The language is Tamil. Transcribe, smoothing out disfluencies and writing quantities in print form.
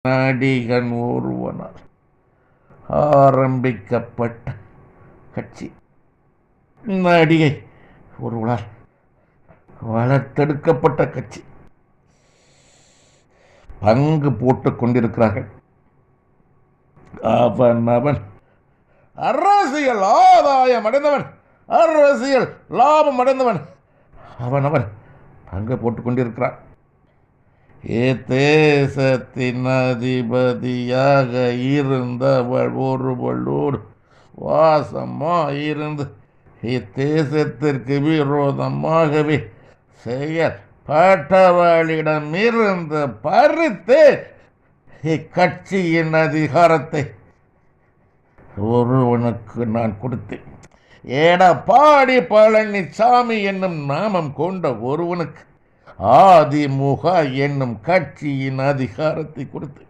நடிகன் ஒருவனால் ஆரம்பிக்கப்பட்ட கட்சி. நடிகை ஒருவனால் வளர்த்தெடுக்கப்பட்ட கட்சி. பங்கு போட்டுக் கொண்டிருக்கிறார்கள். அவன் அரசியல் ஆதாயம் அடைந்தவன், அரசியல் லாபம் அடைந்தவன் அவன் பங்கு போட்டுக் கொண்டிருக்கிறான். தேசத்தின் அதிபதியாக இருந்தவள் ஒருவளோடு வாசமாயிருந்து இத்தேசத்திற்கு விரோதமாகவே செயல்பட்டவளிடம் இருந்து பறித்து இக்கட்சியின் அதிகாரத்தை ஒருவனுக்கு நான் கொடுத்தேன். எடப்பாடி பழனிசாமி என்னும் நாமம் கொண்ட ஒருவனுக்கு அதிமுக என்னும் கட்சியின் அதிகாரத்தை கொடுத்து